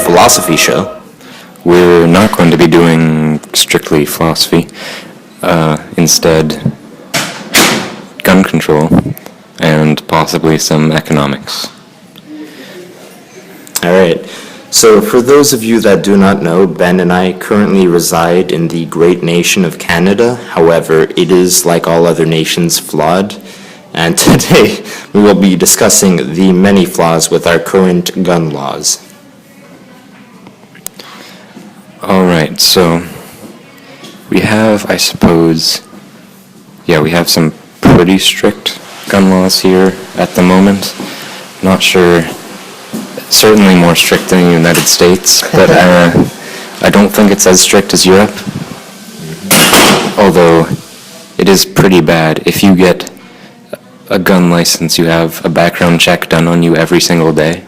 philosophy show. We're not going to be doing strictly philosophy. Instead, gun control and possibly some economics. All right. So for those of you that do not know, Ben and I currently reside in the great nation of Canada. However, it is, like all other nations, flawed. And today we will be discussing the many flaws with our current gun laws. All right, so we have, I suppose, we have some pretty strict gun laws here at the moment. Not sure, certainly more strict than the United States, but I don't think it's as strict as Europe. Although it is pretty bad. If you get a gun license, you have a background check done on you every single day.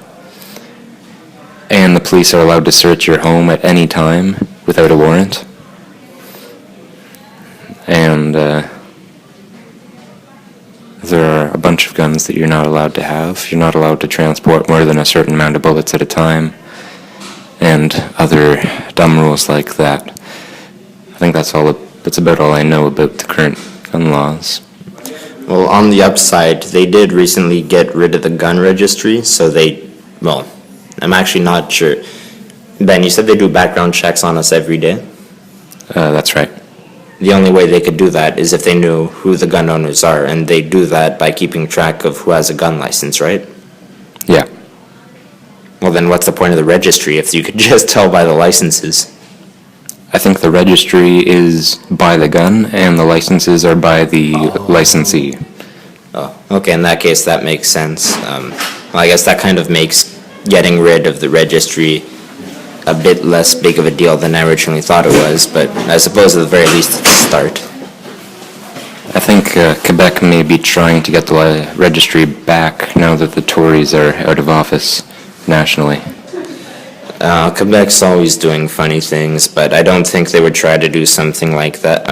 And the police are allowed to search your home at any time without a warrant. And there are a bunch of guns that you're not allowed to have. You're not allowed to transport more than a certain amount of bullets at a time. And other dumb rules like that. I think that's about all I know about the current gun laws. Well, on the upside, they did recently get rid of the gun registry, so I'm actually not sure. Ben, you said they do background checks on us every day? That's right. The only way they could do that is if they knew who the gun owners are, and they do that by keeping track of who has a gun license, right? Yeah. Well, then what's the point of the registry if you could just tell by the licenses? I think the registry is by the gun, and the licenses are by the licensee. Oh, okay, in that case, that makes sense. I guess that kind of makes getting rid of the registry a bit less big of a deal than I originally thought it was, but I suppose at the very least it's a start. I think Quebec may be trying to get the registry back now that the Tories are out of office nationally. Quebec's always doing funny things, but I don't think they would try to do something like that.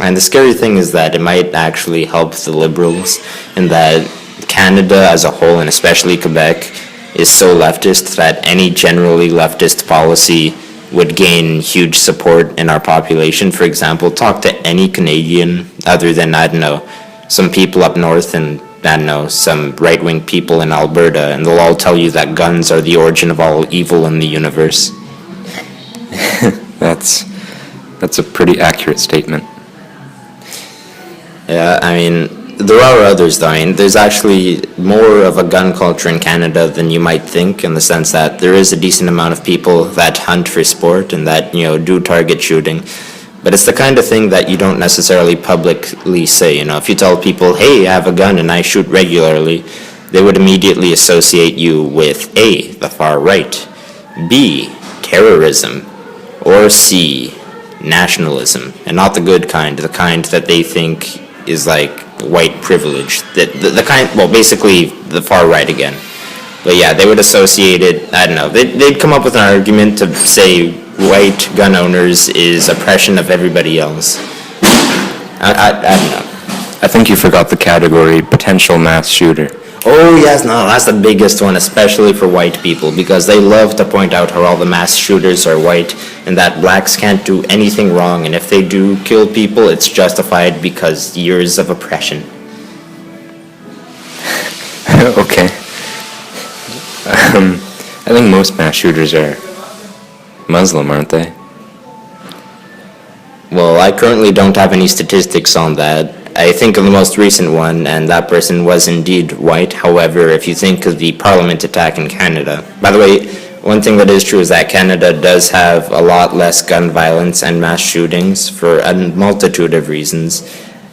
And the scary thing is that it might actually help the Liberals in that Canada as a whole, and especially Quebec, is so leftist that any generally leftist policy would gain huge support in our population. For example, talk to any Canadian other than, some people up north and some right-wing people in Alberta, and they'll all tell you that guns are the origin of all evil in the universe. That's a pretty accurate statement. Yeah, there are others, though. There's actually more of a gun culture in Canada than you might think, in the sense that there is a decent amount of people that hunt for sport and that, do target shooting. But it's the kind of thing that you don't necessarily publicly say. If you tell people, hey, I have a gun and I shoot regularly, they would immediately associate you with A, the far right, B, terrorism, or C, nationalism. And not the good kind, the kind that they think is like white privilege. The kind, basically the far right again. But yeah, they would associate it, they'd come up with an argument to say white gun owners is oppression of everybody else. I don't know. I think you forgot the category potential mass shooter. Oh yes, no, that's the biggest one, especially for white people, because they love to point out how all the mass shooters are white and that blacks can't do anything wrong, and if they do kill people, it's justified because years of oppression. Okay. I think most mass shooters are Muslim, aren't they? Well, I currently don't have any statistics on that. I think of the most recent one, and that person was indeed white. However, if you think of the Parliament attack in Canada... By the way, one thing that is true is that Canada does have a lot less gun violence and mass shootings for a multitude of reasons.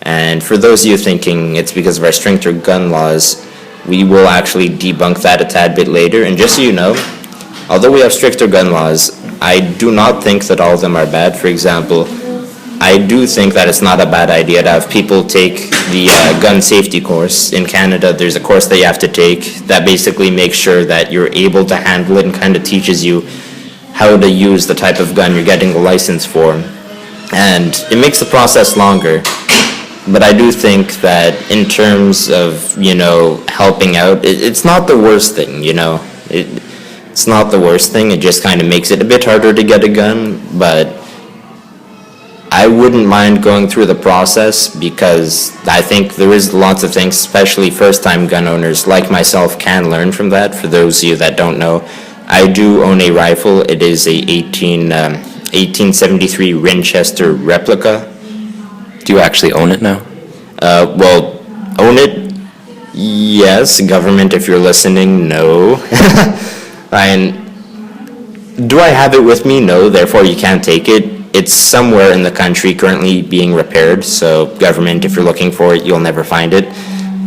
And for those of you thinking it's because of our stricter gun laws, we will actually debunk that a tad bit later. And just so you know, although we have stricter gun laws, I do not think that all of them are bad. For example, I do think that it's not a bad idea to have people take the gun safety course. In Canada, there's a course that you have to take that basically makes sure that you're able to handle it and kind of teaches you how to use the type of gun you're getting the license for. And it makes the process longer. But I do think that in terms of, helping out, it's not the worst thing, It's not the worst thing, it just kind of makes it a bit harder to get a gun, but I wouldn't mind going through the process because I think there is lots of things, especially first-time gun owners like myself, can learn from that. For those of you that don't know, I do own a rifle. It is a 1873 Winchester replica. Do you actually own it now? Well, own it? Yes. Government, if you're listening, no. And do I have it with me? No, therefore you can't take it. It's somewhere in the country currently being repaired, so government, if you're looking for it, you'll never find it.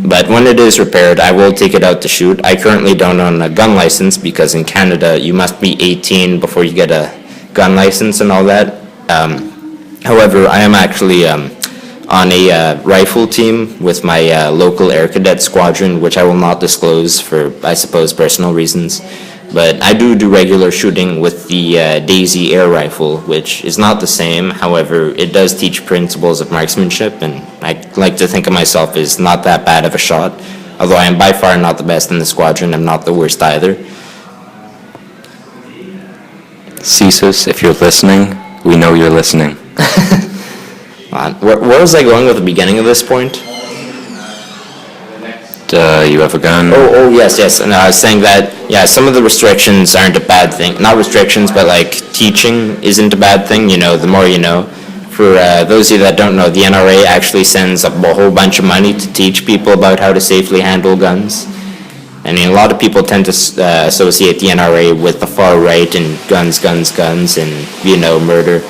But when it is repaired, I will take it out to shoot. I currently don't own a gun license because in Canada, you must be 18 before you get a gun license and all that. However, I am actually on a rifle team with my local Air Cadet squadron, which I will not disclose for, I suppose, personal reasons. But I do regular shooting with the Daisy air rifle, which is not the same. However, it does teach principles of marksmanship, and I like to think of myself as not that bad of a shot. Although I am by far not the best in the squadron, I'm not the worst either. CSIS, if you're listening, we know you're listening. Where was I going with the beginning of this point? You have a gun? Oh, yes. And I was saying that, yeah, some of the restrictions aren't a bad thing. Not restrictions, but like teaching isn't a bad thing. You know, the more you know. For those of you that don't know, the NRA actually sends a whole bunch of money to teach people about how to safely handle guns. I mean, a lot of people tend to associate the NRA with the far right and guns, and, you know, murder.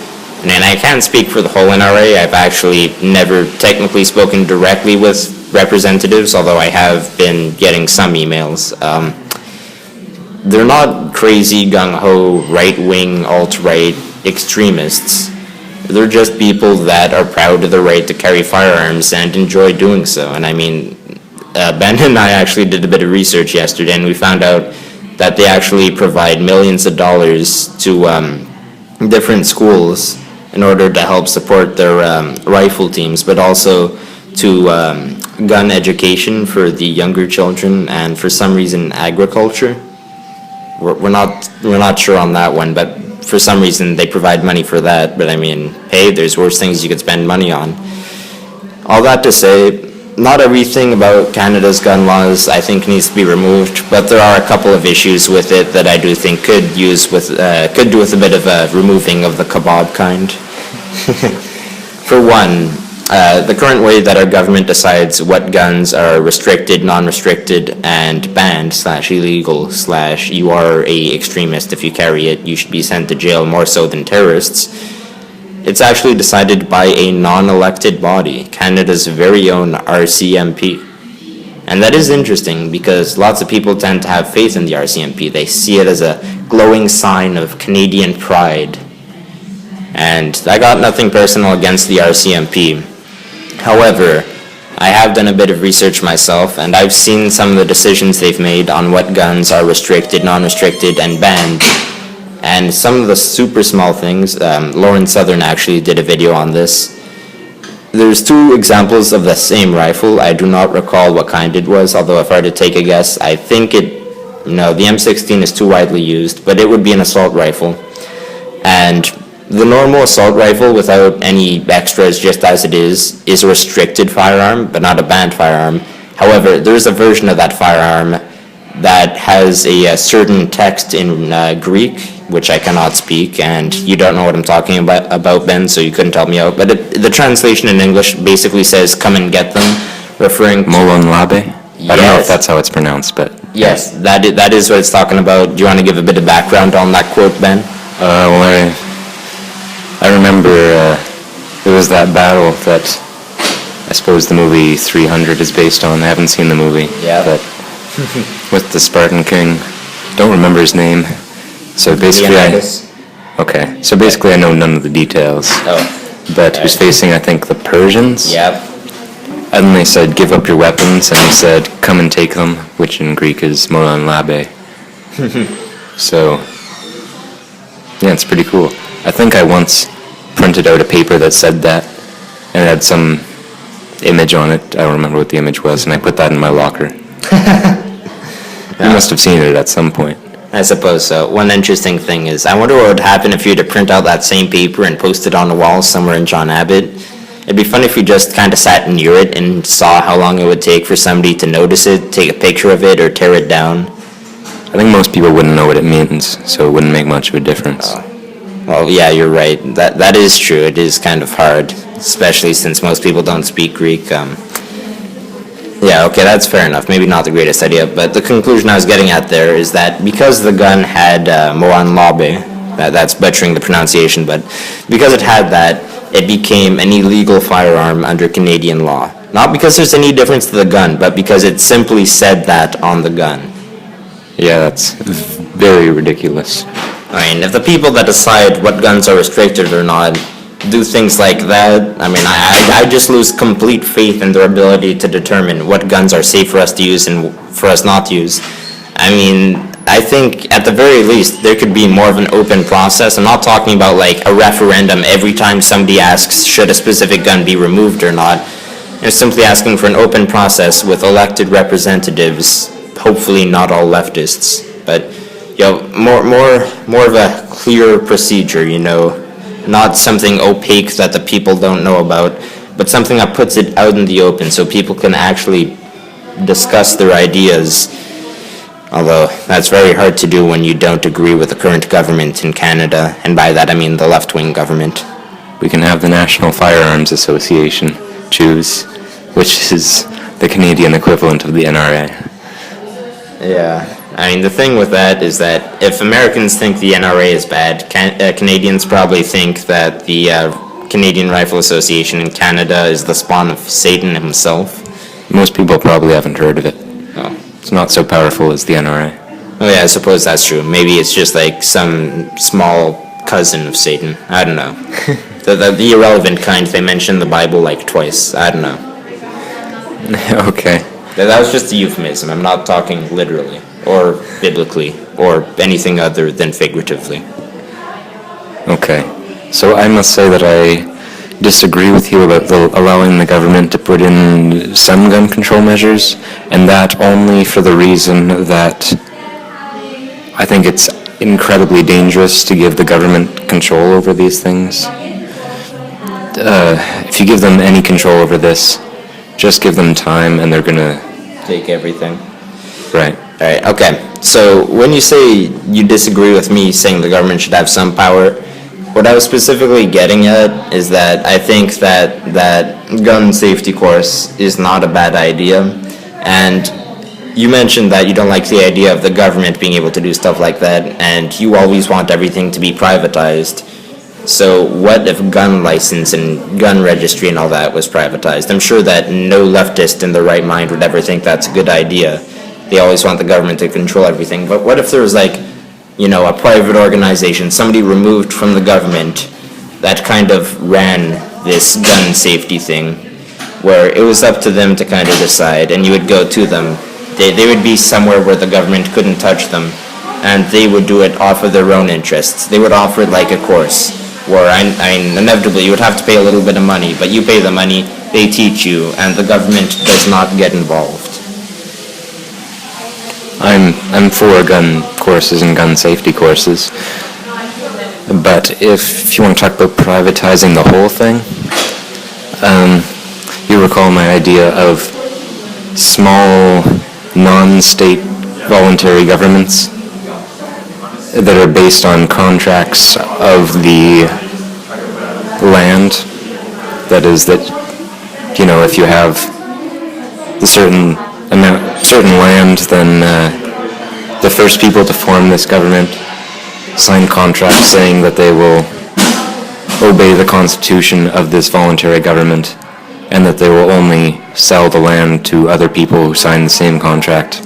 And I can't speak for the whole NRA. I've actually never technically spoken directly with representatives, although I have been getting some emails. They're not crazy, gung-ho, right-wing, alt-right extremists. They're just people that are proud of their right to carry firearms and enjoy doing so. And I mean, Ben and I actually did a bit of research yesterday, and we found out that they actually provide millions of dollars to different schools in order to help support their rifle teams, but also to gun education for the younger children, and for some reason agriculture. We're not sure on that one, but for some reason they provide money for that. But I mean, hey, there's worse things you could spend money on. All that to say, not everything about Canada's gun laws I think needs to be removed, but there are a couple of issues with it that I do think could do with a bit of a removing of the kebab kind. For one, the current way that our government decides what guns are restricted, non-restricted, and banned / illegal / you are a extremist if you carry it, you should be sent to jail more so than terrorists. It's actually decided by a non-elected body, Canada's very own RCMP. And that is interesting because lots of people tend to have faith in the RCMP. They see it as a glowing sign of Canadian pride. And I got nothing personal against the RCMP. However, I have done a bit of research myself, and I've seen some of the decisions they've made on what guns are restricted, non-restricted, and banned. And some of the super small things, Lauren Southern actually did a video on this. There's two examples of the same rifle. I do not recall what kind it was, although if I were to take a guess, I think the M16 is too widely used, but it would be an assault rifle. And the normal assault rifle, without any extras, just as it is a restricted firearm, but not a banned firearm. However, there's a version of that firearm that has a certain text in Greek, which I cannot speak, and you don't know what I'm talking about, Ben, so you couldn't help me out. But the translation in English basically says, "Come and get them," referring to... Molon Labe? Yes. I don't know if that's how it's pronounced, but... Yes, that is what it's talking about. Do you want to give a bit of background on that quote, Ben? Well, I remember it was that battle that I suppose the movie 300 is based on. I haven't seen the movie. Yeah. But with the Spartan King, don't remember his name. So basically So basically I know none of the details. Oh. But he was facing, I think, the Persians. Yep. And then they said, "Give up your weapons," and he said, "Come and take them," which in Greek is Molon Labe. So, yeah, it's pretty cool. I think I once printed out a paper that said that, and it had some image on it. I don't remember what the image was, and I put that in my locker. You must have seen it at some point. I suppose so. One interesting thing is, I wonder what would happen if you were to print out that same paper and post it on the wall somewhere in John Abbott. It'd be fun if you just kind of sat near it and saw how long it would take for somebody to notice it, take a picture of it, or tear it down. I think most people wouldn't know what it means, so it wouldn't make much of a difference. Well, yeah, you're right. That is true. It is kind of hard, especially since most people don't speak Greek. Yeah, okay, that's fair enough. Maybe not the greatest idea, but the conclusion I was getting at there is that because the gun had Moan Labe, that's butchering the pronunciation, but because it had that, it became an illegal firearm under Canadian law. Not because there's any difference to the gun, but because it simply said that on the gun. Yeah, that's very ridiculous. I mean, if the people that decide what guns are restricted or not do things like that, I mean, I just lose complete faith in their ability to determine what guns are safe for us to use and for us not to use. I mean, I think at the very least there could be more of an open process. I'm not talking about like a referendum every time somebody asks should a specific gun be removed or not. You're simply asking for an open process with elected representatives, hopefully not all leftists, but more of a clear procedure, not something opaque that the people don't know about, but something that puts it out in the open so people can actually discuss their ideas. Although that's very hard to do when you don't agree with the current government in Canada, and by that I mean the left-wing government. We can have the National Firearms Association choose, which is the Canadian equivalent of the NRA. Yeah, I mean, the thing with that is that if Americans think the NRA is bad, Canadians probably think that the Canadian Rifle Association in Canada is the spawn of Satan himself. Most people probably haven't heard of it. Oh. It's not so powerful as the NRA. Oh yeah, I suppose that's true. Maybe it's just like some small cousin of Satan. I don't know. the irrelevant kind, they mention the Bible like twice. I don't know. Okay. That was just a euphemism. I'm not talking literally, or biblically, or anything other than figuratively. Okay. So I must say that I disagree with you about allowing the government to put in some gun control measures, and that only for the reason that I think it's incredibly dangerous to give the government control over these things. If you give them any control over this, just give them time and they're gonna take everything. Right. Alright, okay. So when you say you disagree with me saying the government should have some power, what I was specifically getting at is that I think that gun safety course is not a bad idea, and you mentioned that you don't like the idea of the government being able to do stuff like that, and you always want everything to be privatized. So what if gun license and gun registry and all that was privatized? I'm sure that no leftist in their right mind would ever think that's a good idea. They always want the government to control everything. But what if there was a private organization, somebody removed from the government that kind of ran this gun safety thing, where it was up to them to kind of decide, and you would go to them. They would be somewhere where the government couldn't touch them, and they would do it off of their own interests. They would offer it like a course, where inevitably you would have to pay a little bit of money, but you pay the money, they teach you, and the government does not get involved. I'm for gun courses and gun safety courses, but if you want to talk about privatizing the whole thing, you recall my idea of small, non-state voluntary governments that are based on contracts of the land. That is that, if you have a certain land, then the first people to form this government sign contracts saying that they will obey the constitution of this voluntary government and that they will only sell the land to other people who sign the same contract.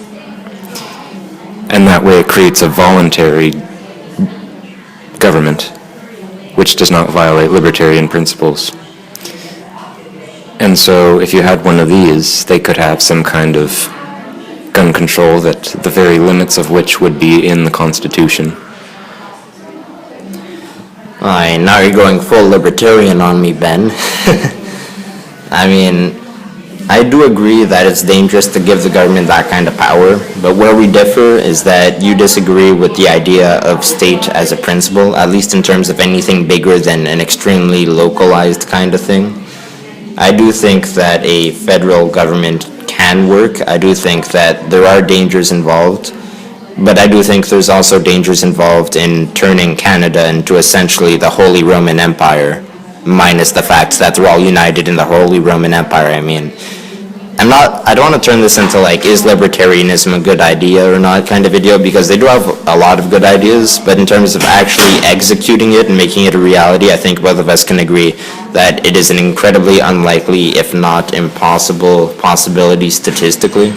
And that way it creates a voluntary government which does not violate libertarian principles. And so if you had one of these, they could have some kind of gun control that the very limits of which would be in the Constitution. Now you're going full libertarian on me, Ben. I mean, I do agree that it's dangerous to give the government that kind of power, but where we differ is that you disagree with the idea of state as a principle, at least in terms of anything bigger than an extremely localized kind of thing. I do think that a federal government can work. I do think that there are dangers involved, but I do think there's also dangers involved in turning Canada into essentially the Holy Roman Empire, minus the fact that they're all united in the Holy Roman Empire. I mean, I don't want to turn this into like, is libertarianism a good idea or not kind of video, because they do have a lot of good ideas, but in terms of actually executing it and making it a reality, I think both of us can agree that it is an incredibly unlikely, if not impossible, possibility statistically.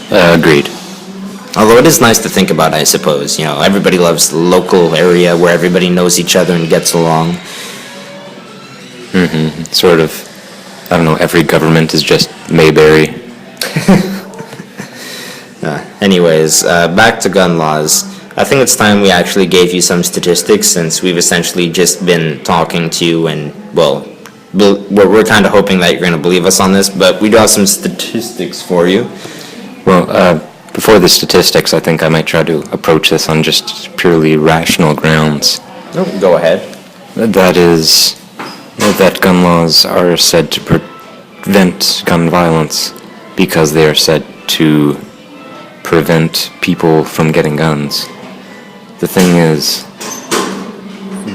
Agreed. Although it is nice to think about, I suppose. You know, everybody loves the local area where everybody knows each other and gets along. Sort of, I don't know, every government is just Mayberry. Anyways, back to gun laws. I think it's time we actually gave you some statistics, since we've essentially just been talking to you and, well, we're kind of hoping that you're going to believe us on this, but we do have some statistics for you. Well, before the statistics, I think I might try to approach this on just purely rational grounds. Oh, go ahead. That is, that gun laws are said to prevent gun violence because they are said to prevent people from getting guns. The thing is,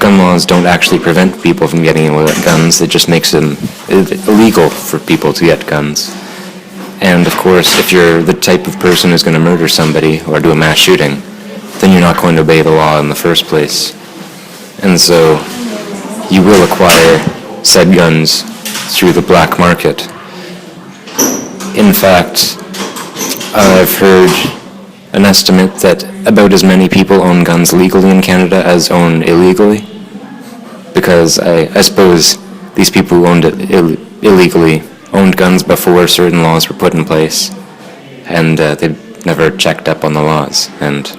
gun laws don't actually prevent people from getting guns, it just makes them illegal for people to get guns. And of course, if you're the type of person who's going to murder somebody or do a mass shooting, then you're not going to obey the law in the first place. And so, you will acquire said guns through the black market. In fact, I've heard an estimate that about as many people own guns legally in Canada as own illegally. Because I suppose these people who owned it illegally owned guns before certain laws were put in place, and they never checked up on the laws, and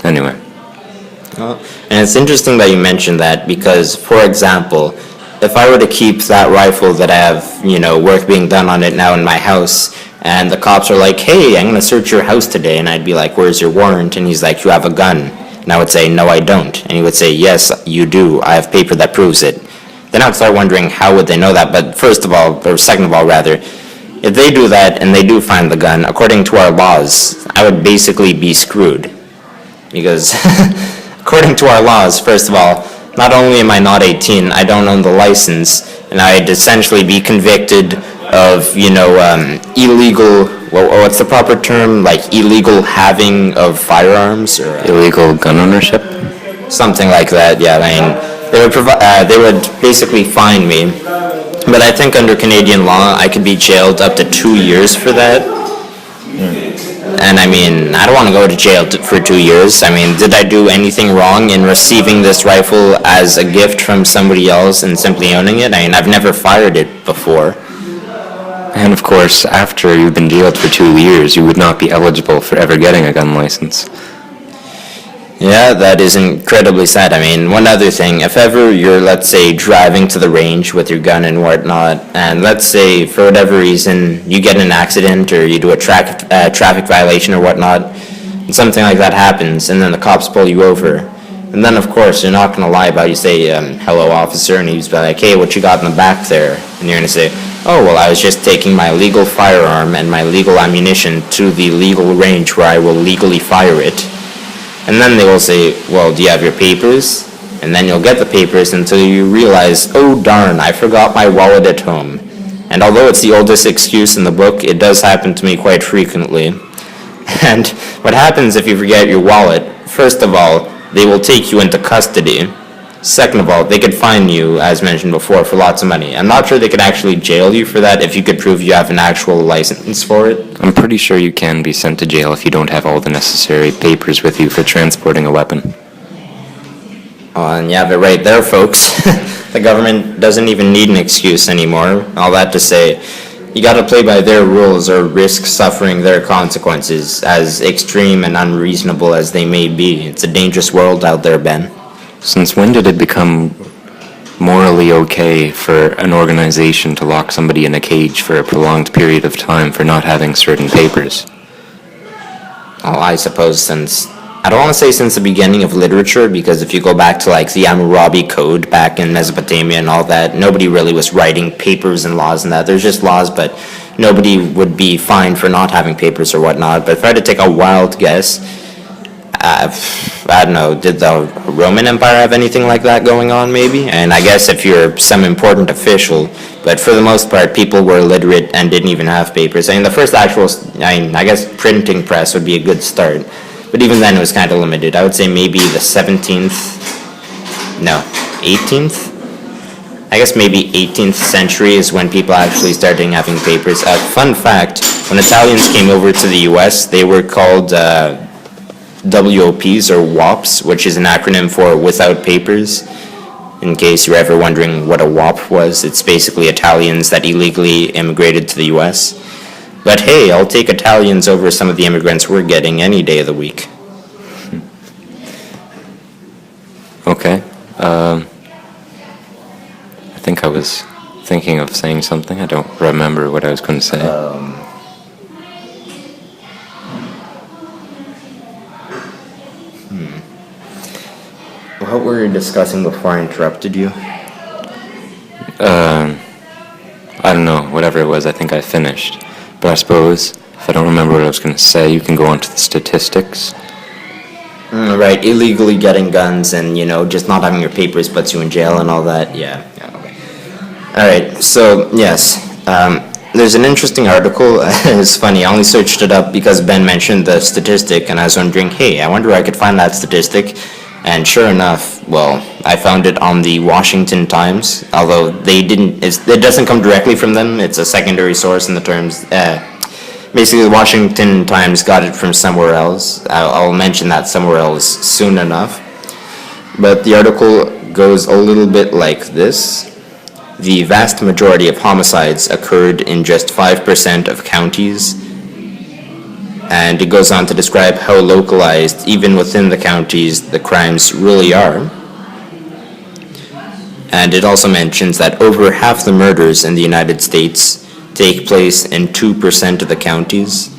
anyway. And it's interesting that you mentioned that, because, for example, if I were to keep that rifle that I have, you know, work being done on it now in my house, and the cops are like, hey, I'm going to search your house today, and I'd be like, where's your warrant? And he's like, you have a gun. And I would say, no, I don't. And he would say, yes, you do. I have paper that proves it. Then I'd start wondering, how would they know that? But first of all, or second of all, rather, if they do that and they do find the gun, according to our laws, I would basically be screwed. Because according to our laws, first of all, not only am I not 18, I don't own the license, and I'd essentially be convicted of, you know, illegal, what's the proper term? Like illegal having of firearms? Or Illegal gun ownership? something like that, yeah. I mean, they would basically fine me. But I think under Canadian law, I could be jailed up to 2 years for that. And I mean, I don't want to go to jail for 2 years. I mean, did I do anything wrong in receiving this rifle as a gift from somebody else and simply owning it? I mean, I've never fired it before. And of course, after you've been jailed for 2 years, you would not be eligible for ever getting a gun license. Yeah, that is incredibly sad. I mean, one other thing, if ever you're, let's say, driving to the range with your gun and whatnot, and let's say, for whatever reason, you get in an accident or you do a traffic violation or whatnot, and something like that happens, and then the cops pull you over. And then, of course, you're not going to lie about it. You say, hello, officer, and he's like, hey, what you got in the back there? And you're going to say, oh, well, I was just taking my legal firearm and my legal ammunition to the legal range where I will legally fire it. And then they will say, well, do you have your papers? And then you'll get the papers until you realize, oh darn, I forgot my wallet at home. And although it's the oldest excuse in the book, it does happen to me quite frequently. And what happens if you forget your wallet? First of all, they will take you into custody. Second of all, they could fine you, as mentioned before, for lots of money. I'm not sure they could actually jail you for that if you could prove you have an actual license for it. I'm pretty sure you can be sent to jail if you don't have all the necessary papers with you for transporting a weapon. Oh, and you have it right there, folks. The government doesn't even need an excuse anymore. All that to say, you gotta play by their rules or risk suffering their consequences, as extreme and unreasonable as they may be. It's a dangerous world out there, Ben. Since when did it become morally okay for an organization to lock somebody in a cage for a prolonged period of time for not having certain papers? Well, I suppose I don't want to say since the beginning of literature, because if you go back to like the Hammurabi Code back in Mesopotamia and all that, nobody really was writing papers and laws and that. There's just laws, but nobody would be fined for not having papers or whatnot. But if I had to take a wild guess, I don't know, did the Roman Empire have anything like that going on maybe? And I guess if you're some important official, but for the most part, people were illiterate and didn't even have papers. I mean, the first actual, I guess printing press would be a good start. But even then, it was kind of limited. I would say maybe the 18th? I guess maybe 18th century is when people actually started having papers. Fun fact, when Italians came over to the US, they were called WOPs or WOPs, which is an acronym for without papers. In case you're ever wondering what a WOP was, it's basically Italians that illegally immigrated to the US. But hey, I'll take Italians over some of the immigrants we're getting any day of the week. Okay. I think I was thinking of saying something. I don't remember what I was going to say. What were you discussing before I interrupted you? I don't know. Whatever it was, I think I finished. But I suppose, if I don't remember what I was going to say, you can go on to the statistics. Right, illegally getting guns and, just not having your papers puts you in jail and all that. Yeah, okay. Alright, so, yes. There's an interesting article. It's funny, I only searched it up because Ben mentioned the statistic, and I was wondering, hey, I wonder where I could find that statistic. And sure enough, well, I found it on the Washington Times, although it doesn't come directly from them. It's a secondary source in the terms. Basically, the Washington Times got it from somewhere else. I'll mention that somewhere else soon enough. But the article goes a little bit like this. The vast majority of homicides occurred in just 5% of counties. And it goes on to describe how localized, even within the counties, the crimes really are. And it also mentions that over half the murders in the United States take place in 2% of the counties.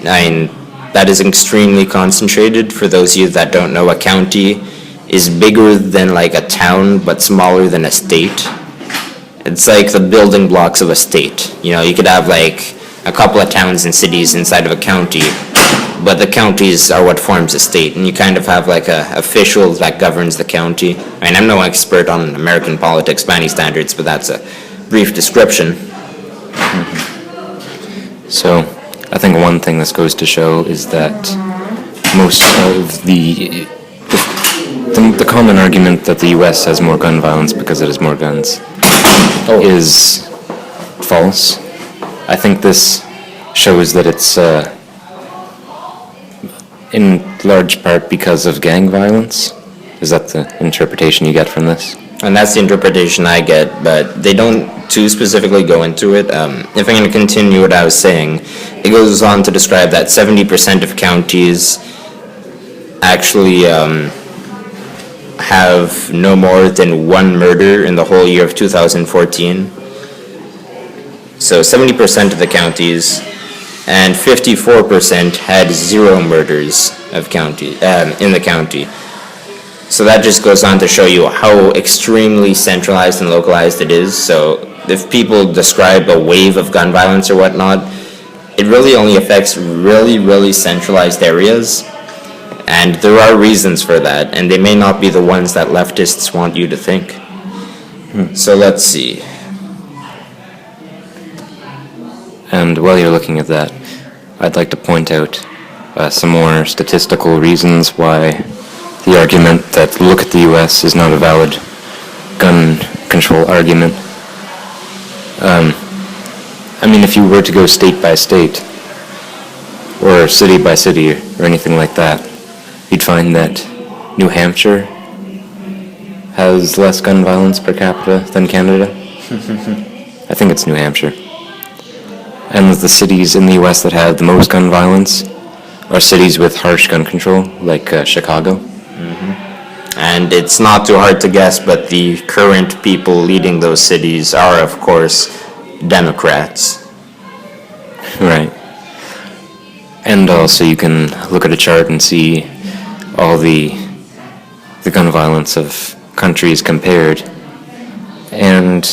That is extremely concentrated. For those of you that don't know, a county is bigger than like a town, but smaller than a state. It's like the building blocks of a state. You could have like a couple of towns and cities inside of a county, but the counties are what forms a state, and you kind of have like a official that governs the county. I'm no expert on American politics by any standards, but that's a brief description. So, I think one thing this goes to show is that most of the common argument that the U.S. has more gun violence because it has more guns is false. I think this shows that it's in large part because of gang violence. Is that the interpretation you get from this? And that's the interpretation I get, but they don't too specifically go into it. If I'm going to continue what I was saying, it goes on to describe that 70% of counties actually have no more than one murder in the whole year of 2014. So 70% of the counties, and 54% had 0 murders of in the county. So that just goes on to show you how extremely centralized and localized it is. So if people describe a wave of gun violence or whatnot, it really only affects really, really centralized areas. And there are reasons for that, and they may not be the ones that leftists want you to think. So let's see. And while you're looking at that, I'd like to point out some more statistical reasons why the argument that look at the U.S. is not a valid gun control argument. If you were to go state by state, or city by city, or anything like that, you'd find that New Hampshire has less gun violence per capita than Canada. I think it's New Hampshire. And the cities in the U.S. that have the most gun violence are cities with harsh gun control, like Chicago. And it's not too hard to guess, but the current people leading those cities are, of course, Democrats. Right. And also you can look at a chart and see all the gun violence of countries compared. And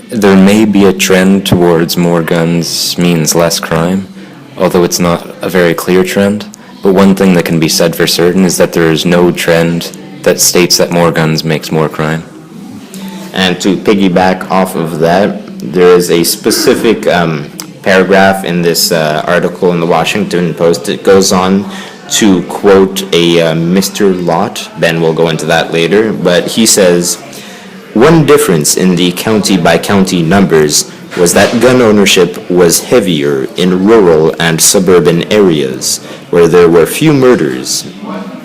there may be a trend towards more guns means less crime, although it's not a very clear trend. But one thing that can be said for certain is that there is no trend that states that more guns makes more crime. And to piggyback off of that, there is a specific paragraph in this article in the Washington Post. It goes on to quote a Mr. Lott. Ben will go into that later, but he says, "One difference in the county-by-county numbers was that gun ownership was heavier in rural and suburban areas, where there were few murders."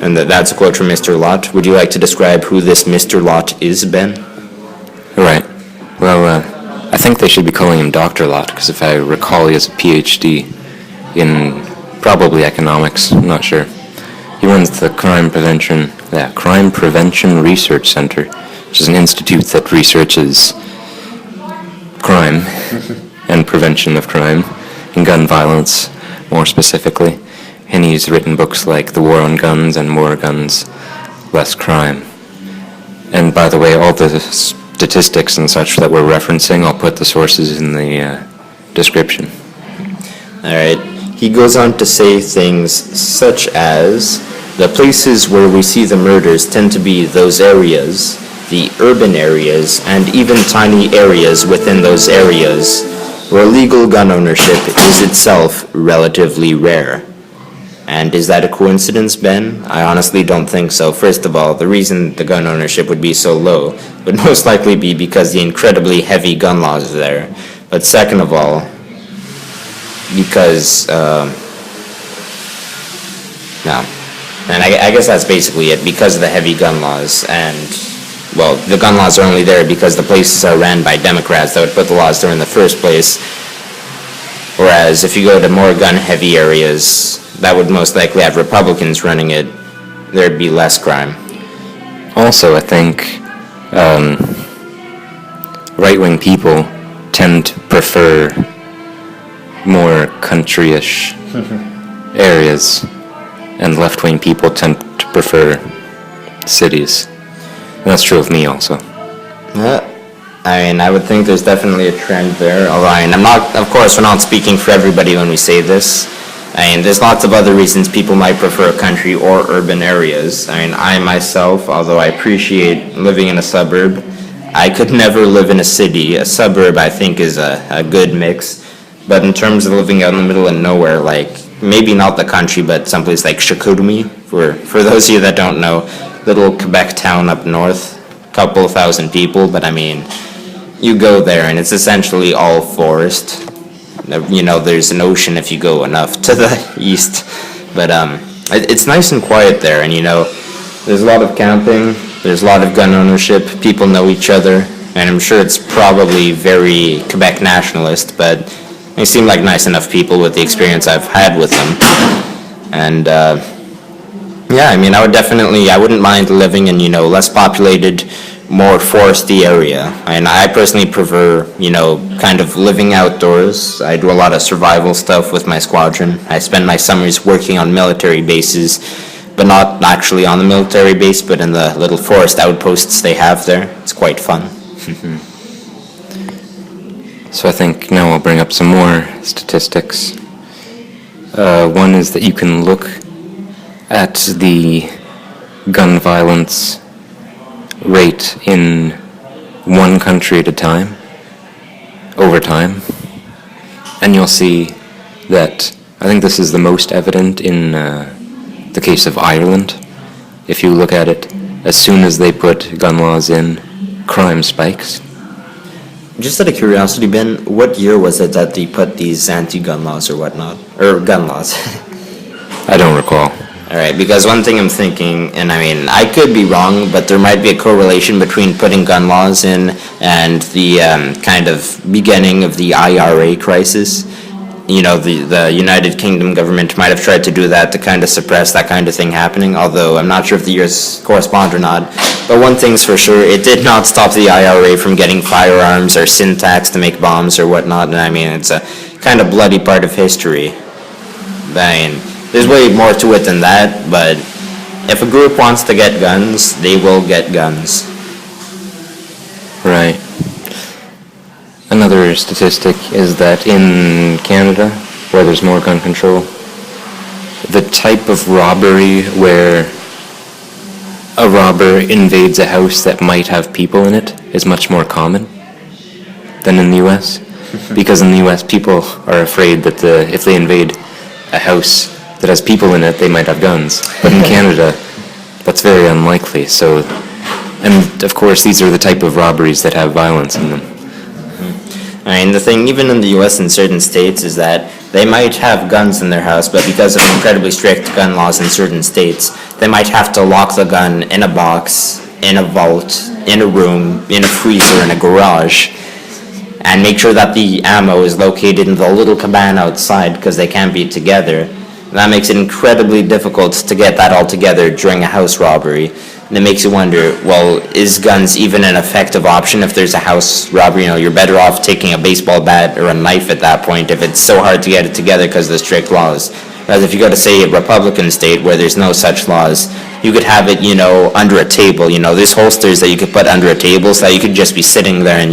And that's a quote from Mr. Lott. Would you like to describe who this Mr. Lott is, Ben? Right. Well, I think they should be calling him Dr. Lott, because if I recall, he has a PhD in probably economics, I'm not sure. He runs the Crime Prevention Research Center, which is an institute that researches crime and prevention of crime and gun violence, more specifically. And he's written books like The War on Guns and More Guns, Less Crime. And by the way, all the statistics and such that we're referencing, I'll put the sources in the description. All right. He goes on to say things such as, "The places where we see the murders tend to be those areas, the urban areas, and even tiny areas within those areas, where legal gun ownership is itself relatively rare." And is that a coincidence, Ben? I honestly don't think so. First of all, the reason the gun ownership would be so low would most likely be because the incredibly heavy gun laws are there. But second of all, because, no. And I guess that's basically it, because of the heavy gun laws. And, well, the gun laws are only there because the places are ran by Democrats that would put the laws there in the first place. Whereas if you go to more gun-heavy areas, that would most likely have Republicans running it, there'd be less crime. Also, I think right-wing people tend to prefer more country-ish areas, and left-wing people tend to prefer cities. And that's true of me also. I mean, I would think there's definitely a trend there, although I mean, of course, we're not speaking for everybody when we say this. I mean, there's lots of other reasons people might prefer country or urban areas. I mean, I myself, although I appreciate living in a suburb, I could never live in a city. A suburb, I think, is a good mix. But in terms of living out in the middle of nowhere, like, maybe not the country, but someplace like Chicoutimi, for those of you that don't know, little Quebec town up north, couple of thousand people, but I mean, you go there and it's essentially all forest. You know, there's an ocean if you go enough to the east, but it's nice and quiet there, and you know, there's a lot of camping, there's a lot of gun ownership, people know each other, and I'm sure it's probably very Quebec nationalist, but they seem like nice enough people with the experience I've had with them. And yeah, I mean, I wouldn't mind living in, you know, less populated, more foresty area. And I personally prefer, you know, kind of living outdoors. I do a lot of survival stuff with my squadron. I spend my summers working on military bases, but not actually on the military base, but in the little forest outposts they have there. It's quite fun. So I think now I'll bring up some more statistics. One is that you can look at the gun violence rate in one country at a time, over time, and you'll see that I think this is the most evident in the case of Ireland. If you look at it, as soon as they put gun laws in, crime spikes. Just out of curiosity, Ben, what year was it that they put these anti-gun laws or whatnot? Or gun laws? I don't recall. All right, because one thing I'm thinking, and I mean, I could be wrong, but there might be a correlation between putting gun laws in and the kind of beginning of the IRA crisis. the United Kingdom government might have tried to do that to kind of suppress that kind of thing happening, although I'm not sure if the years correspond or not. But one thing's for sure, it did not stop the IRA from getting firearms or syntax to make bombs or whatnot, and I mean, it's a kind of bloody part of history. I mean, there's way more to it than that, but if a group wants to get guns, they will get guns. Right. Another statistic is that in Canada, where there's more gun control, the type of robbery where a robber invades a house that might have people in it is much more common than in the US. Because in the US, people are afraid that if they invade a house that has people in it, they might have guns. But in Canada, that's very unlikely. So, and of course, these are the type of robberies that have violence in them. I mean, the thing, even in the U.S. in certain states, is that they might have guns in their house, but because of incredibly strict gun laws in certain states, they might have to lock the gun in a box, in a vault, in a room, in a freezer, in a garage, and make sure that the ammo is located in the little cabana outside because they can't be together. That makes it incredibly difficult to get that all together during a house robbery. And it makes you wonder, well, is guns even an effective option if there's a house robbery? You're better off taking a baseball bat or a knife at that point if it's so hard to get it together because of the strict laws. Whereas if you go to, say, a Republican state where there's no such laws, you could have it, under a table. There's holsters that you could put under a table so that you could just be sitting there and,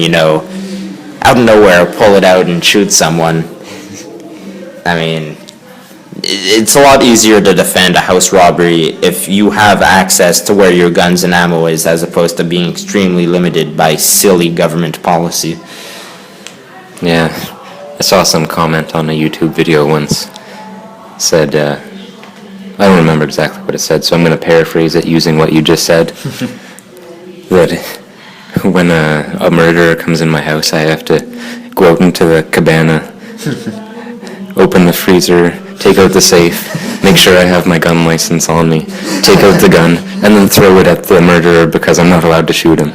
out of nowhere, pull it out and shoot someone. I mean, it's a lot easier to defend a house robbery if you have access to where your guns and ammo is, as opposed to being extremely limited by silly government policy. Yeah, I saw some comment on a YouTube video once. Said, I don't remember exactly what it said, so I'm going to paraphrase it using what you just said. That when a murderer comes in my house, I have to go out into the cabana, open the freezer, take out the safe, make sure I have my gun license on me, take out the gun, and then throw it at the murderer because I'm not allowed to shoot him.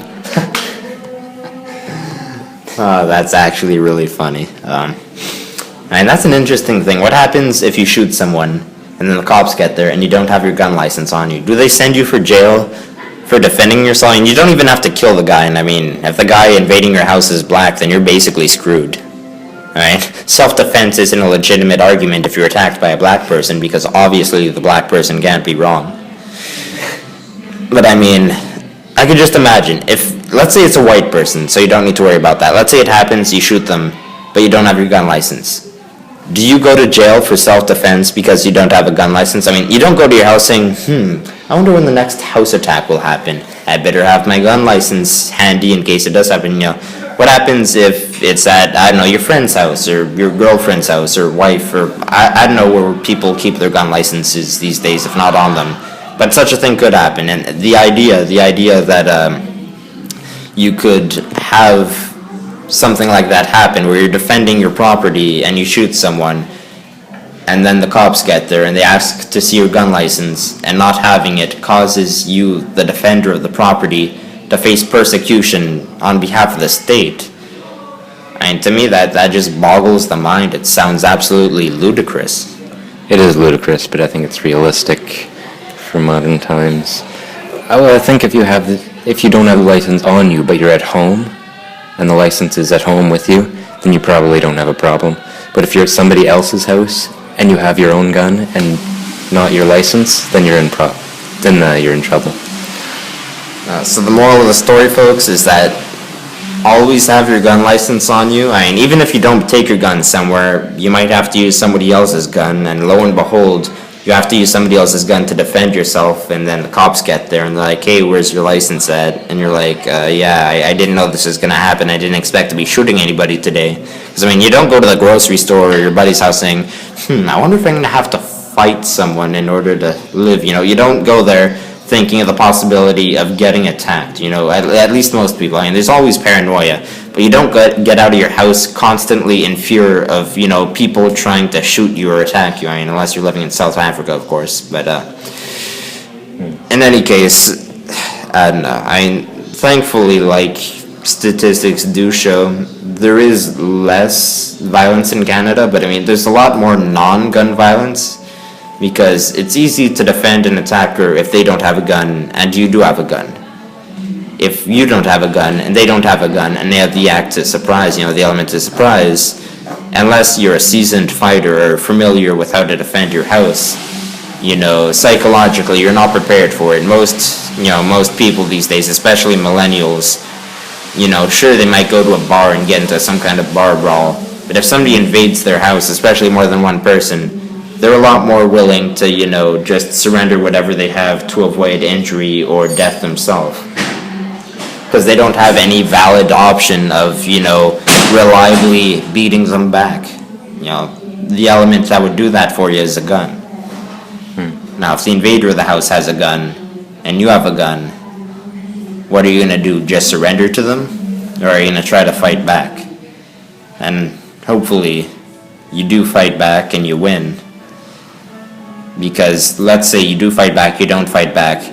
That's actually really funny. And that's an interesting thing. What happens if you shoot someone and then the cops get there and you don't have your gun license on you? Do they send you for jail for defending yourself? And you don't even have to kill the guy. And I mean, if the guy invading your house is black, then you're basically screwed. Right? Self-defense isn't a legitimate argument if you're attacked by a black person, because obviously the black person can't be wrong. But I mean, I could just imagine, if, let's say it's a white person, so you don't need to worry about that. Let's say it happens, you shoot them, but you don't have your gun license. Do you go to jail for self-defense because you don't have a gun license? I mean, you don't go to your house saying, I wonder when the next house attack will happen. I better have my gun license handy in case it does happen, What happens if it's at, I don't know, your friend's house or your girlfriend's house or wife, or I don't know where people keep their gun licenses these days, if not on them. But such a thing could happen. And the idea that you could have something like that happen where you're defending your property and you shoot someone, and then the cops get there and they ask to see your gun license, and not having it causes you, the defender of the property, to face persecution on behalf of the state. And to me, that just boggles the mind. It sounds absolutely ludicrous. It is ludicrous, but I think it's realistic for modern times. I think if you don't have the license on you, but you're at home, and the license is at home with you, then you probably don't have a problem. But if you're at somebody else's house and you have your own gun and not your license, then you're in trouble. So the moral of the story, folks, is that always have your gun license on you. I mean, even if you don't take your gun somewhere, you might have to use somebody else's gun, and lo and behold, you have to use somebody else's gun to defend yourself, and then the cops get there and they're like, hey, where's your license at? And you're like, I didn't know this was going to happen. I didn't expect to be shooting anybody today. Because, I mean, you don't go to the grocery store or your buddy's house saying, I wonder if I'm going to have to fight someone in order to live. You don't go there thinking of the possibility of getting attacked. At least most people. I mean, there's always paranoia. But you don't get out of your house constantly in fear of, people trying to shoot you or attack you. I mean, unless you're living in South Africa, of course. But in any case, I don't know. I mean, thankfully, like statistics do show, there is less violence in Canada, but I mean, there's a lot more non-gun violence because it's easy to defend an attacker if they don't have a gun and you do have a gun. If you don't have a gun and they don't have a gun and they have the act of surprise, the element of surprise, unless you're a seasoned fighter or familiar with how to defend your house, psychologically you're not prepared for it. Most people these days, especially millennials, sure, they might go to a bar and get into some kind of bar brawl, but if somebody invades their house, especially more than one person, they're a lot more willing to, just surrender whatever they have to avoid injury or death themselves. Because they don't have any valid option of, reliably beating them back. The element that would do that for you is a gun. Now, if the invader of the house has a gun, and you have a gun, what are you going to do? Just surrender to them? Or are you going to try to fight back? And hopefully, you do fight back and you win. Because let's say you do fight back, you don't fight back,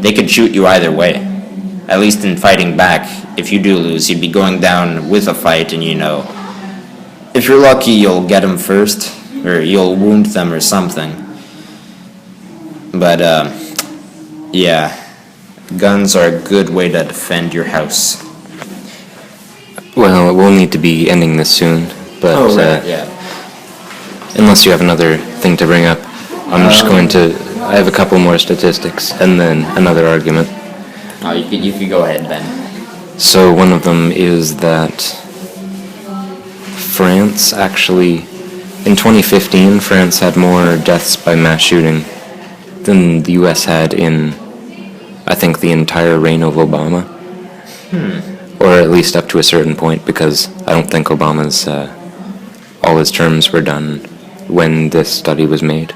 they could shoot you either way. At least in fighting back, if you do lose, you'd be going down with a fight, and if you're lucky, you'll get them first, or you'll wound them or something. But, yeah, guns are a good way to defend your house. Well, we'll need to be ending this soon, but Yeah. unless you have another thing to bring up, I'm just going to... I have a couple more statistics, and then another argument. Oh, you could go ahead, Ben. So one of them is that France actually, in 2015, France had more deaths by mass shooting than the U.S. had in, I think, the entire reign of Obama. Or at least up to a certain point, because I don't think Obama's, all his terms were done when this study was made.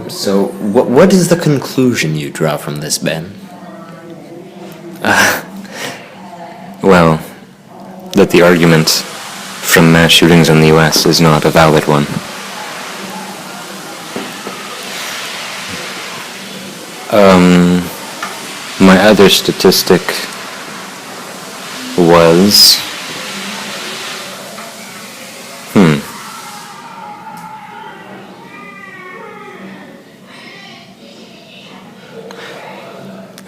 So, what is the conclusion you draw from this, Ben? Well, that the argument from mass shootings in the U.S. is not a valid one. My other statistic was...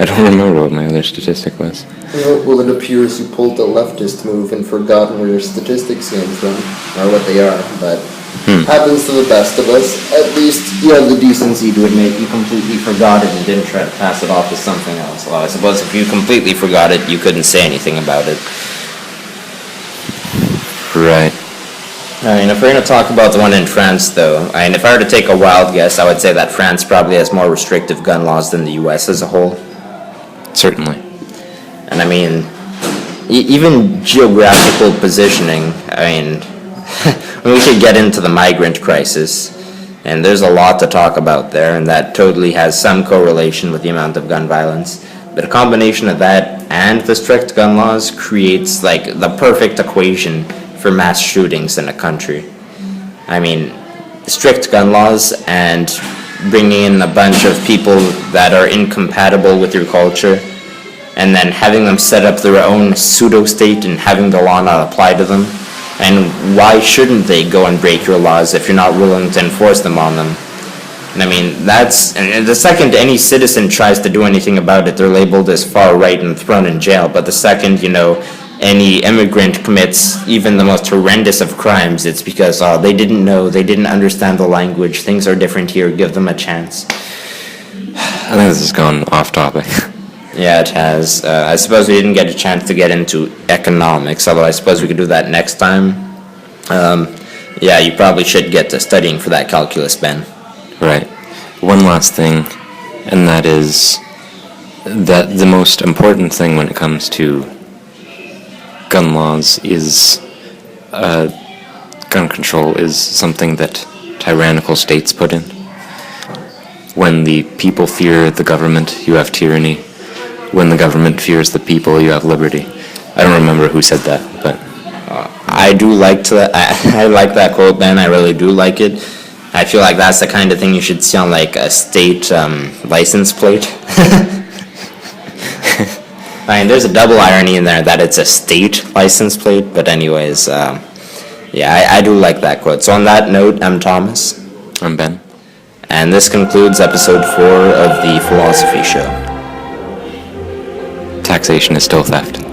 I don't remember what my other statistic was. Well, it appears you pulled the leftist move and forgotten where your statistics came from, or what they are, but happens to the best of us. At least You have the decency to admit you completely forgot it and didn't try to pass it off as something else. Well, I suppose if you completely forgot it, you couldn't say anything about it. Right. I mean, if we're going to talk about the one in France, though, if I were to take a wild guess, I would say that France probably has more restrictive gun laws than the U.S. as a whole. Certainly. And I mean, even geographical positioning, we could get into the migrant crisis, and there's a lot to talk about there, and that totally has some correlation with the amount of gun violence. But a combination of that and the strict gun laws creates, the perfect equation for mass shootings in a country. I mean, strict gun laws and bringing in a bunch of people that are incompatible with your culture, and then having them set up their own pseudo-state and having the law not apply to them. And why shouldn't they go and break your laws if you're not willing to enforce them on them? And I mean, and the second any citizen tries to do anything about it, they're labeled as far right and thrown in jail. But the second, any immigrant commits even the most horrendous of crimes, it's because they didn't know, they didn't understand the language, things are different here, give them a chance. I think this has gone off topic. Yeah, it has. I suppose we didn't get a chance to get into economics, although I suppose we could do that next time. Yeah, you probably should get to studying for that calculus, Ben. Right. One last thing, and that is that the most important thing when it comes to gun laws is gun control is something that tyrannical states put in. When the people fear the government, you have tyranny. When the government fears the people, you have liberty. I don't remember who said that, but... I do like I like that quote, Ben. I really do like it. I feel like that's the kind of thing you should see on, a state license plate. I mean, there's a double irony in there that it's a state license plate, but anyways, yeah, I do like that quote. So on that note, I'm Thomas, I'm Ben. and this concludes episode 4 of the Philosophy Show. Taxation is still theft.